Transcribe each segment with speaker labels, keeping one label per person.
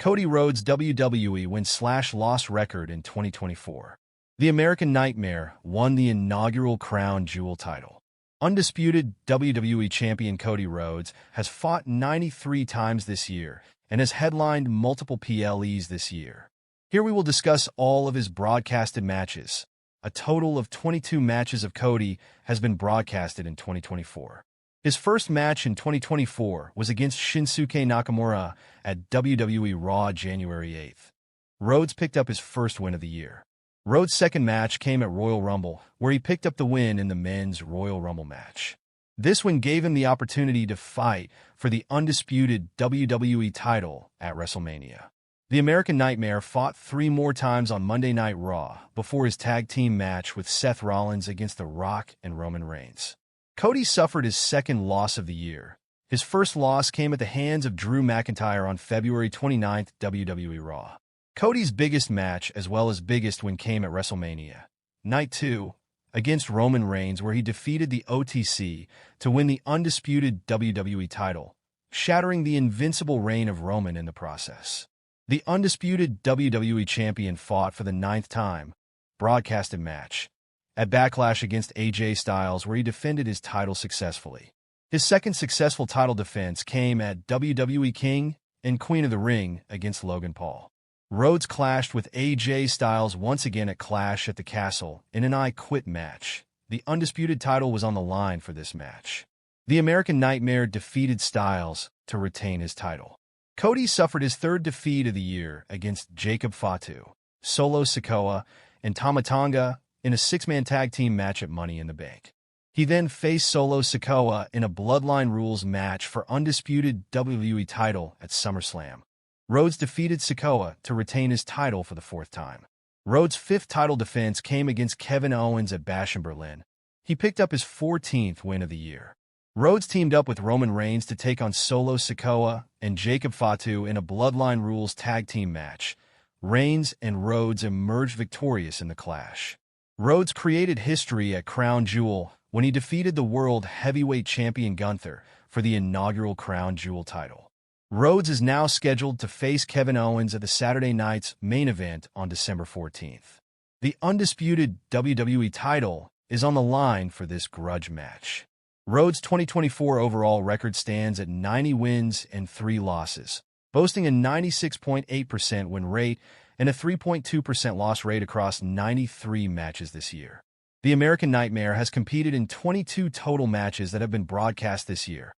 Speaker 1: Cody Rhodes WWE win/loss record in 2024. The American Nightmare won the inaugural Crown Jewel title. Undisputed WWE Champion Cody Rhodes has fought 93 times this year and has headlined multiple PLEs this year. Here we will discuss all of his broadcasted matches. A total of 22 matches of Cody has been broadcasted in 2024. His first match in 2024 was against Shinsuke Nakamura at WWE Raw January 8th. Rhodes picked up his first win of the year. Rhodes' second match came at Royal Rumble, where he picked up the win in the men's Royal Rumble match. This win gave him the opportunity to fight for the undisputed WWE title at WrestleMania. The American Nightmare fought 3 more times on Monday Night Raw before his tag team match with Seth Rollins against The Rock and Roman Reigns. Cody suffered his second loss of the year. His first loss came at the hands of Drew McIntyre on February 29th, WWE Raw. Cody's biggest match as well as biggest win came at WrestleMania Night 2 against Roman Reigns, where he defeated the OTC to win the undisputed WWE title, shattering the invincible reign of Roman in the process. The undisputed WWE Champion fought for the 9th time, broadcasted match, at Backlash against AJ Styles, where he defended his title successfully. His second successful title defense came at WWE King and Queen of the Ring against Logan Paul. Rhodes clashed with AJ Styles once again at Clash at the Castle in an I Quit match. The undisputed title was on the line for this match. The American Nightmare defeated Styles to retain his title. Cody suffered his third defeat of the year against Jacob Fatu, Solo Sikoa, and Tama Tonga in a 6-man tag team match at Money in the Bank. He then faced Solo Sikoa in a Bloodline Rules match for undisputed WWE title at SummerSlam. Rhodes defeated Sikoa to retain his title for the 4th time. Rhodes' 5th title defense came against Kevin Owens at Bash in Berlin. He picked up his 14th win of the year. Rhodes teamed up with Roman Reigns to take on Solo Sikoa and Jacob Fatu in a Bloodline Rules tag team match. Reigns and Rhodes emerged victorious in the clash. Rhodes created history at Crown Jewel when he defeated the World Heavyweight Champion Gunther for the inaugural Crown Jewel title. Rhodes is now scheduled to face Kevin Owens at the Saturday night's main event on December 14th. The undisputed WWE title is on the line for this grudge match. Rhodes' 2024 overall record stands at 90 wins and 3 losses, boasting a 96.8% win rate and a 3.2% loss rate across 93 matches this year. The American Nightmare has competed in 22 total matches that have been broadcast this year,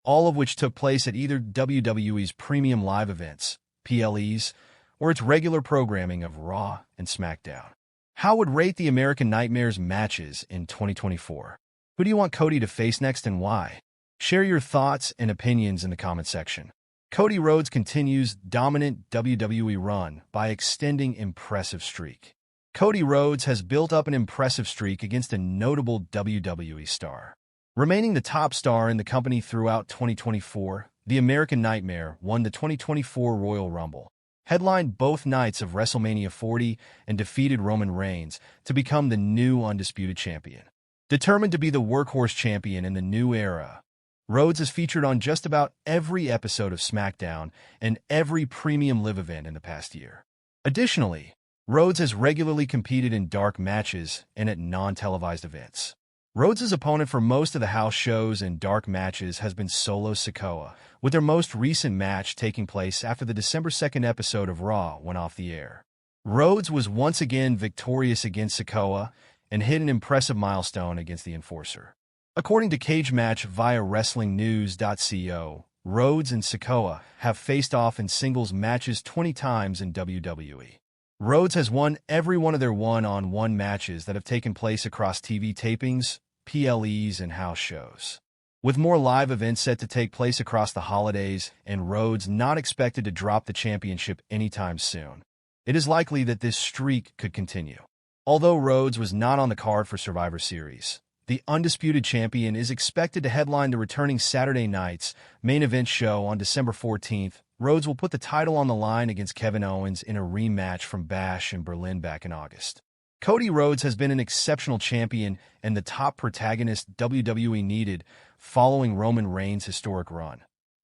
Speaker 1: all of which took place at either WWE's premium live events, PLEs, or its regular programming of Raw and SmackDown. How would rate the American Nightmare's matches in 2024? Who do you want Cody to face next and why? Share your thoughts and opinions in the comment section. Cody Rhodes continues dominant WWE run by extending impressive streak. Cody Rhodes has built up an impressive streak against a notable WWE star. Remaining the top star in the company throughout 2024, the American Nightmare won the 2024 Royal Rumble, headlined both nights of WrestleMania 40, and defeated Roman Reigns to become the new Undisputed Champion. Determined to be the workhorse champion in the new era, Rhodes is featured on just about every episode of SmackDown and every premium live event in the past year. Additionally, Rhodes has regularly competed in dark matches and at non-televised events. Rhodes' opponent for most of the house shows and dark matches has been Solo Sikoa, with their most recent match taking place after the December 2nd episode of Raw went off the air. Rhodes was once again victorious against Sikoa and hit an impressive milestone against the Enforcer. According to Cage Match via WrestlingNews.co, Rhodes and Sikoa have faced off in singles matches 20 times in WWE. Rhodes has won every one of their one-on-one matches that have taken place across TV tapings, PLEs, and house shows. With more live events set to take place across the holidays and Rhodes not expected to drop the championship anytime soon, it is likely that this streak could continue. Although Rhodes was not on the card for Survivor Series, the Undisputed Champion is expected to headline the returning Saturday night's main event show on December 14th. Rhodes will put the title on the line against Kevin Owens in a rematch from Bash in Berlin back in August. Cody Rhodes has been an exceptional champion and the top protagonist WWE needed following Roman Reigns' historic run,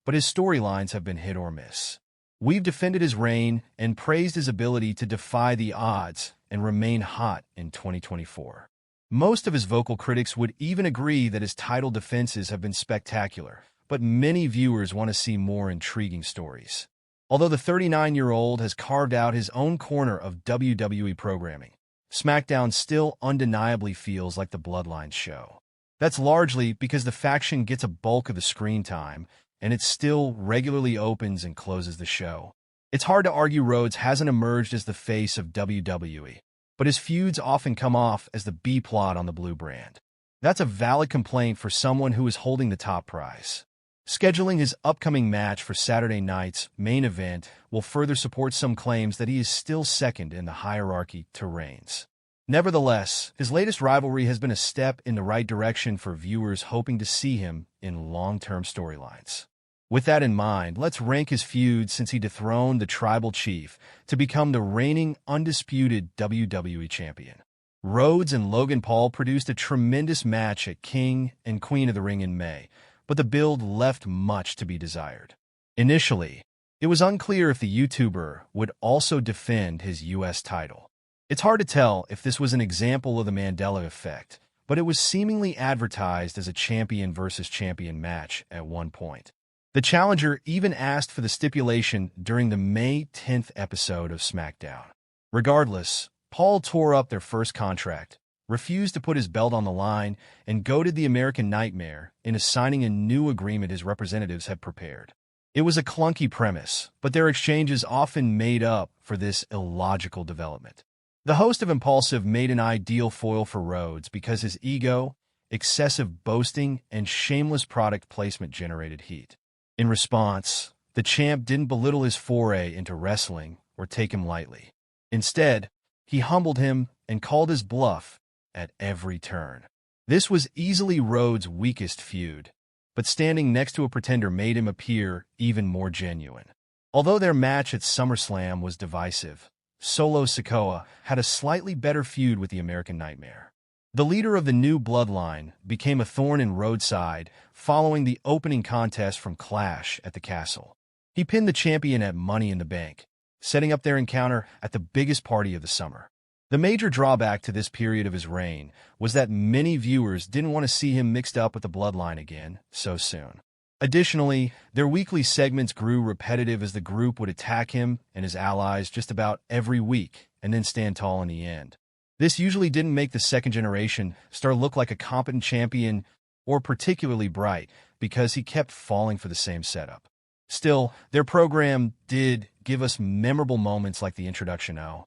Speaker 1: but his storylines have been hit or miss. We've defended his reign and praised his ability to defy the odds and remain hot in 2024. Most of his vocal critics would even agree that his title defenses have been spectacular, but many viewers want to see more intriguing stories. Although the 39-year-old has carved out his own corner of WWE programming, SmackDown still undeniably feels like the Bloodline show. That's largely because the faction gets a bulk of the screen time, and it still regularly opens and closes the show. It's hard to argue Rhodes hasn't emerged as the face of WWE, but his feuds often come off as the B-plot on the blue brand. That's a valid complaint for someone who is holding the top prize. Scheduling his upcoming match for Saturday night's main event will further support some claims that he is still second in the hierarchy to Reigns. Nevertheless, his latest rivalry has been a step in the right direction for viewers hoping to see him in long-term storylines. With that in mind, let's rank his feuds since he dethroned the Tribal Chief to become the reigning undisputed WWE Champion. Rhodes and Logan Paul produced a tremendous match at King and Queen of the Ring in May, but the build left much to be desired. Initially, it was unclear if the YouTuber would also defend his U.S. title. It's hard to tell if this was an example of the Mandela effect, but it was seemingly advertised as a champion versus champion match at one point. The challenger even asked for the stipulation during the May 10th episode of SmackDown. Regardless, Paul tore up their first contract, refused to put his belt on the line, and goaded the American Nightmare into signing a new agreement his representatives had prepared. It was a clunky premise, but their exchanges often made up for this illogical development. The host of Impulsive made an ideal foil for Rhodes because his ego, excessive boasting, and shameless product placement generated heat. In response, the champ didn't belittle his foray into wrestling or take him lightly. Instead, he humbled him and called his bluff at every turn. This was easily Rhodes' weakest feud, but standing next to a pretender made him appear even more genuine. Although their match at SummerSlam was divisive, Solo Sikoa had a slightly better feud with the American Nightmare. The leader of the new bloodline became a thorn in Rhodes' side following the opening contest from Clash at the Castle. He pinned the champion at Money in the Bank, setting up their encounter at the biggest party of the summer. The major drawback to this period of his reign was that many viewers didn't want to see him mixed up with the bloodline again so soon. Additionally, their weekly segments grew repetitive as the group would attack him and his allies just about every week and then stand tall in the end. This usually didn't make the second-generation star look like a competent champion or particularly bright because he kept falling for the same setup. Still, their program did give us memorable moments like the introduction of